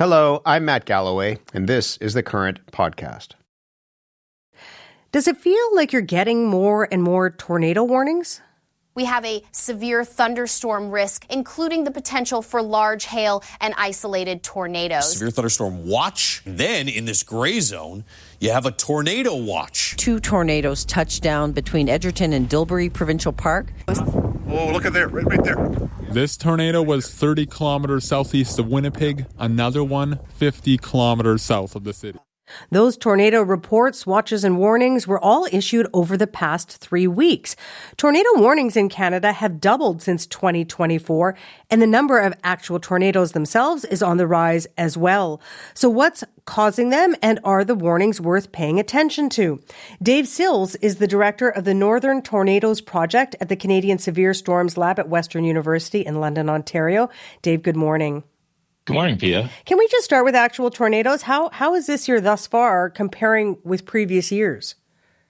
Hello, I'm Matt Galloway, and this is the Current Podcast. Does it feel like you're getting more and more tornado warnings? We have a severe thunderstorm risk, including the potential for large hail and isolated tornadoes. Severe thunderstorm watch. Then in this gray zone, you have a tornado watch. 2 tornadoes touched down between Edgerton and Dilbury Provincial Park. Oh, look at there, right there. This tornado was 30 kilometers southeast of Winnipeg, another one 50 kilometers south of the city. Those tornado reports, watches, and warnings were all issued over the past 3 weeks. Tornado warnings in Canada have doubled since 2024, and the number of actual tornadoes themselves is on the rise as well. So what's causing them, and are the warnings worth paying attention to? Dave Sills is the director of the Northern Tornadoes Project at the Canadian Severe Storms Lab at Western University in London, Ontario. Dave, good morning. Good morning, Pia. Can we just start with actual tornadoes? How is this year thus far comparing with previous years?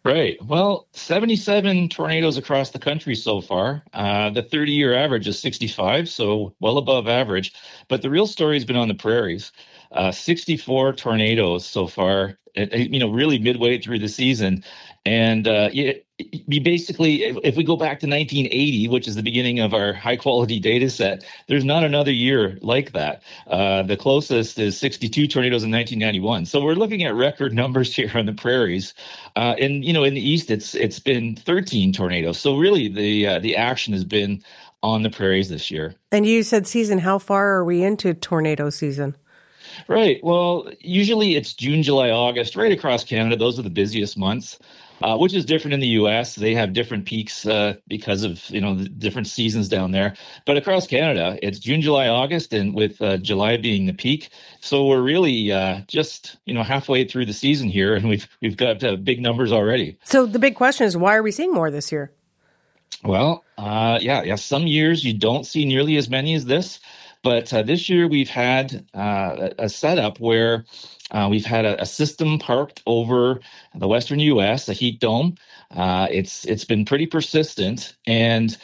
Right. Well, 77 tornadoes across the country so far. The 30-year average is 65, so well above average. But the real story has been on the prairies. 64 tornadoes so far, really midway through the season. And we basically, if we go back to 1980, which is the beginning of our high-quality data set, there's not another year like that. The closest is 62 tornadoes in 1991. So we're looking at record numbers here on the prairies. And, in the east, it's been 13 tornadoes. So really, the action has been on the prairies this year. And you said season. How far are we into tornado season? Right. Well, usually it's June, July, August, right across Canada. Those are the busiest months. Which is different in the U.S. They have different peaks because of, the different seasons down there. But across Canada, it's June, July, August, and with July being the peak. So we're really just, halfway through the season here, and we've got big numbers already. So the big question is, why are we seeing more this year? Well, some years you don't see nearly as many as this. But this year we've had a setup where we've had a system parked over the western U.S., a heat dome. It's been pretty persistent, and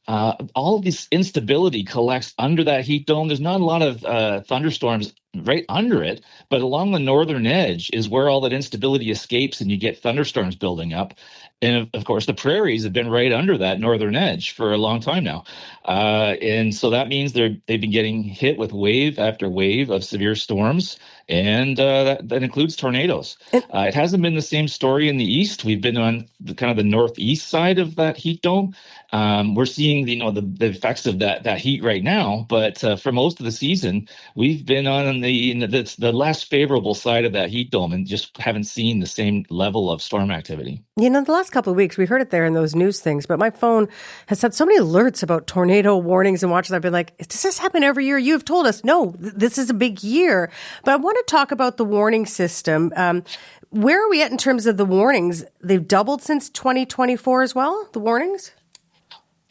all of this instability collects under that heat dome. There's not a lot of thunderstorms right under it, but along the northern edge is where all that instability escapes, and you get thunderstorms building up. And of course, the prairies have been right under that northern edge for a long time now. And so that means they've been getting hit with wave after wave of severe storms, and that includes tornadoes. It hasn't been the same story in the east. We've been on the northeast side of that heat dome. We're seeing the effects of that heat right now, but for most of the season, we've been on the less favorable side of that heat dome and just haven't seen the same level of storm activity. The last couple of weeks, we heard it there in those news things, but my phone has had so many alerts about tornado warnings and watches. I've been like, does this happen every year? You've told us, no, this is a big year. But I want to talk about the warning system. Where are we at in terms of the warnings? They've doubled since 2024 as well, the warnings?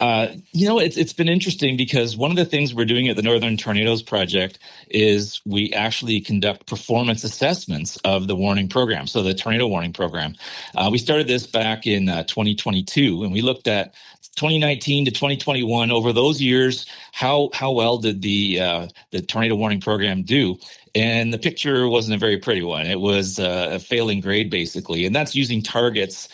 It's been interesting because one of the things we're doing at the Northern Tornadoes Project is we actually conduct performance assessments of the warning program, so the tornado warning program. We started this back in 2022, and we looked at 2019 to 2021. Over those years, how well did the tornado warning program do? And the picture wasn't a very pretty one. It was a failing grade, basically. And that's using targets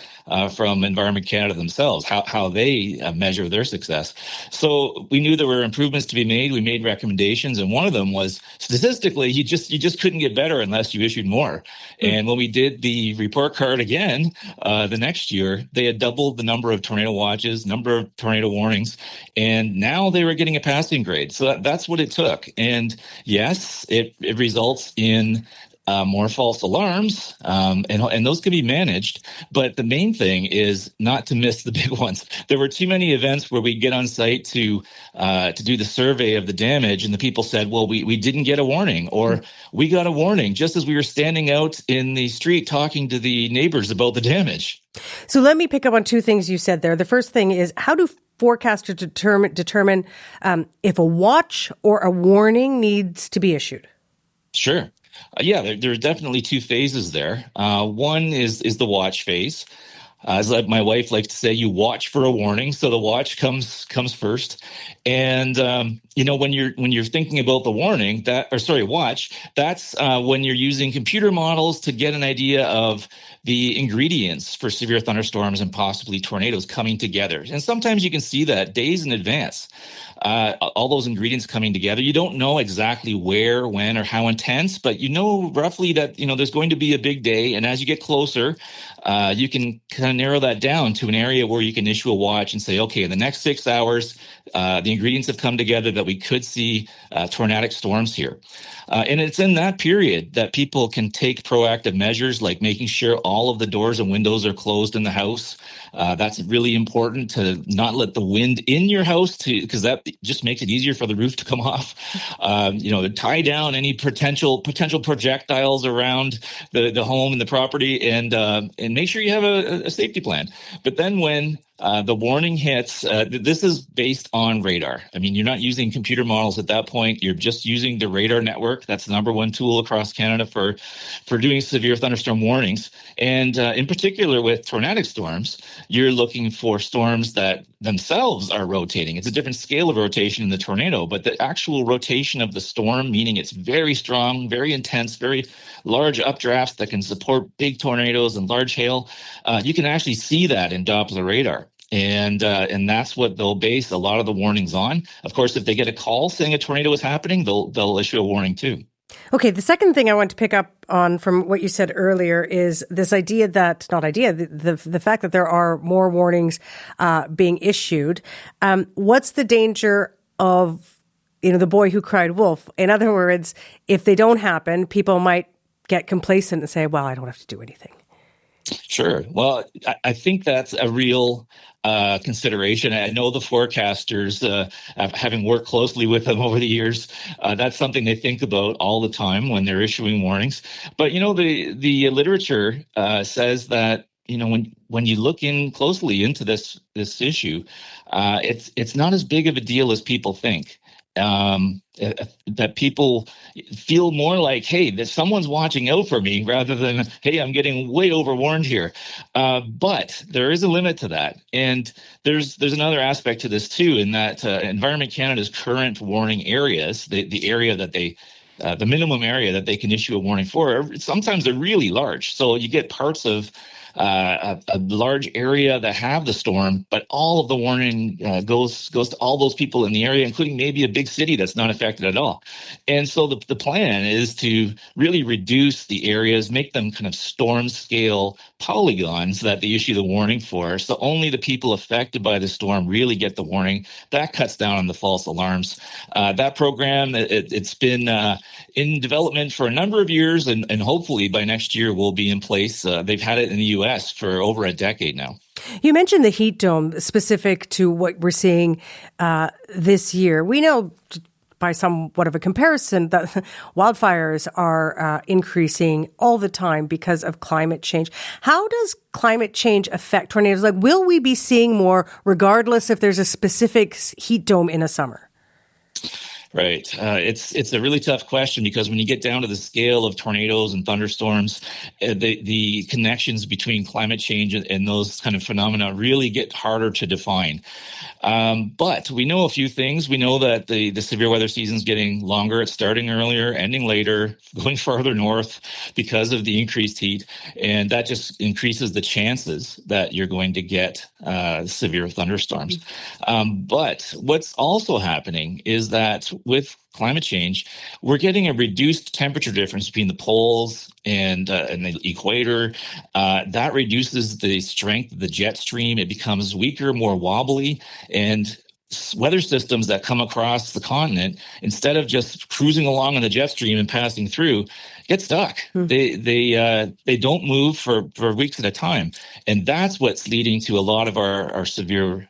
from Environment Canada themselves, how they measure their success. So we knew there were improvements to be made. We made recommendations. And one of them was, statistically, you just couldn't get better unless you issued more. And when we did the report card again the next year, they had doubled the number of tornado watches, number of tornado warnings. And now they were getting a passing grade. So that's what it took. And yes, it results in more false alarms, and those can be managed. But the main thing is not to miss the big ones. There were too many events where we get on site to do the survey of the damage, and the people said, well, we didn't get a warning, or we got a warning just as we were standing out in the street talking to the neighbors about the damage. So let me pick up on two things you said there. The first thing is, how do forecasters determine if a watch or a warning needs to be issued? Sure. There are definitely two phases there. One is the watch phase. As like my wife likes to say, you watch for a warning. So the watch comes first. And, when you're thinking about the warning watch, that's when you're using computer models to get an idea of the ingredients for severe thunderstorms and possibly tornadoes coming together. And sometimes you can see that days in advance. All those ingredients coming together. You don't know exactly where, when, or how intense, but you know roughly that, there's going to be a big day. And as you get closer, you can kind of narrow that down to an area where you can issue a watch and say, okay, in the next 6 hours, the ingredients have come together that we could see tornadic storms here. And it's in that period that people can take proactive measures like making sure all of the doors and windows are closed in the house. That's really important to not let the wind in your house because that just makes it easier for the roof to come off. Tie down any potential projectiles around the home and the property and make sure you have a safety plan. But then when the warning hits, this is based on radar. I mean, you're not using computer models at that point. You're just using the radar network. That's the number one tool across Canada for doing severe thunderstorm warnings. And in particular with tornadic storms, you're looking for storms that themselves are rotating. It's a different scale of rotation in the tornado, but the actual rotation of the storm, meaning it's very strong, very intense, very large updrafts that can support big tornadoes and large hail. You can actually see that in Doppler radar. And that's what they'll base a lot of the warnings on. Of course, if they get a call saying a tornado is happening, they'll issue a warning too. Okay, the second thing I want to pick up on from what you said earlier is this idea that, the fact that there are more warnings being issued. What's the danger of, the boy who cried wolf? In other words, if they don't happen, people might get complacent and say, well, I don't have to do anything. Sure. Well, I think that's a real consideration. I know the forecasters, having worked closely with them over the years, that's something they think about all the time when they're issuing warnings. But, the literature says that, when you look in closely into this issue, it's not as big of a deal as people think. That people feel more like, hey, that someone's watching out for me rather than, hey, I'm getting way overwarned here. But there is a limit to that. And there's another aspect to this too, in that Environment Canada's current warning areas, the area that the minimum area that they can issue a warning for, sometimes they're really large. So you get parts of a large area that have the storm, but all of the warning goes to all those people in the area, including maybe a big city that's not affected at all. And so the plan is to really reduce the areas, make them kind of storm scale polygons that they issue the warning for. So only the people affected by the storm really get the warning. That cuts down on the false alarms. That program, it's been in development for a number of years, and hopefully by next year will be in place. They've had it in the U.S. for over a decade now. You mentioned the heat dome specific to what we're seeing this year. We know by somewhat of a comparison that wildfires are increasing all the time because of climate change. How does climate change affect tornadoes? Like, will we be seeing more regardless if there's a specific heat dome in a summer? Right. It's a really tough question because when you get down to the scale of tornadoes and thunderstorms, the connections between climate change and those kind of phenomena really get harder to define. But we know a few things. We know that the severe weather season is getting longer. It's starting earlier, ending later, going farther north because of the increased heat. And that just increases the chances that you're going to get severe thunderstorms. But what's also happening is that with climate change, we're getting a reduced temperature difference between the poles and the equator. That reduces the strength of the jet stream. It becomes weaker, more wobbly, and weather systems that come across the continent, instead of just cruising along on the jet stream and passing through, get stuck. They don't move for weeks at a time. And that's what's leading to a lot of our severe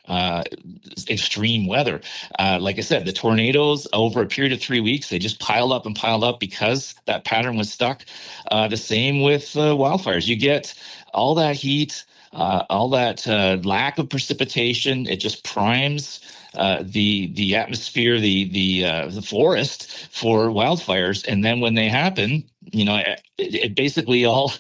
extreme weather. Like I said, the tornadoes over a period of 3 weeks, they just piled up because that pattern was stuck. The same with wildfires. You get all that heat, all that lack of precipitation. It just primes the atmosphere, the forest for wildfires. And then when they happen, it basically all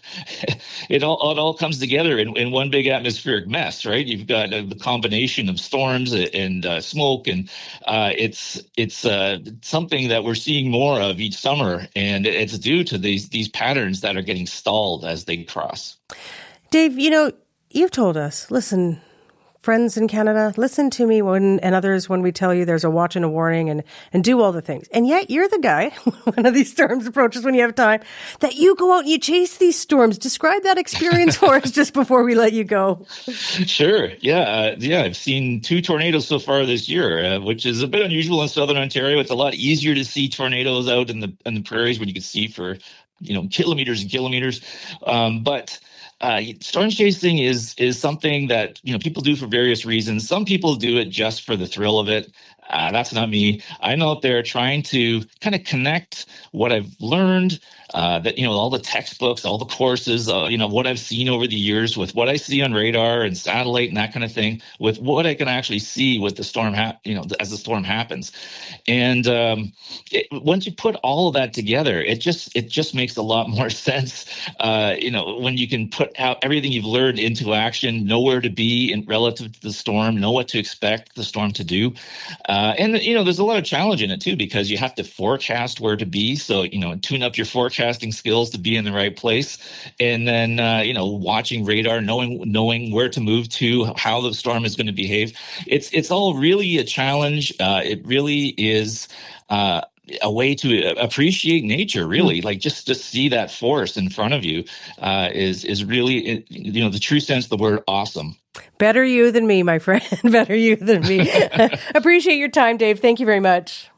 it all comes together in one big atmospheric mess, right? You've got the combination of storms and smoke, and it's something that we're seeing more of each summer, and it's due to these patterns that are getting stalled as they cross. Dave, you've told us, listen, friends in Canada, listen to me and others when we tell you there's a watch and a warning and do all the things. And yet you're the guy, one of these storms approaches when you have time, that you go out and you chase these storms. Describe that experience for us just before we let you go. Sure. Yeah. I've seen 2 tornadoes so far this year, which is a bit unusual in Southern Ontario. It's a lot easier to see tornadoes out in the prairies when you can see for, kilometers and kilometers. But storm chasing is something that people do for various reasons. Some people do it just for the thrill of it. That's not me. I'm out there trying to kind of connect what I've learned, that all the textbooks, all the courses, what I've seen over the years with what I see on radar and satellite and that kind of thing, with what I can actually see with the storm, as the storm happens. And once you put all of that together, it just makes a lot more sense. When you can put out everything you've learned into action, know where to be relative to the storm, know what to expect the storm to do. And there's a lot of challenge in it too, because you have to forecast where to be. So, tune up your forecasting skills to be in the right place. And then, watching radar, knowing where to move to, how the storm is going to behave. It's all really a challenge. It really is a way to appreciate nature, really. Like just to see that forest in front of you is really, the true sense of the word awesome. Better you than me, my friend. Better you than me. Appreciate your time, Dave. Thank you very much.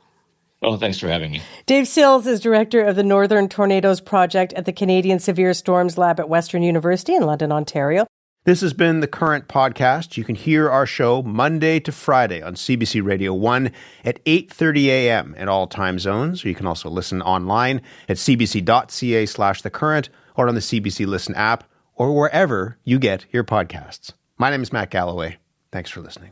Oh, thanks for having me. Dave Sills is director of the Northern Tornadoes Project at the Canadian Severe Storms Lab at Western University in London, Ontario. This has been the Current Podcast. You can hear our show Monday to Friday on CBC Radio 1 at 8:30 a.m. in all time zones. Or you can also listen online at cbc.ca/thecurrent or on the CBC Listen app or wherever you get your podcasts. My name is Matt Galloway. Thanks for listening.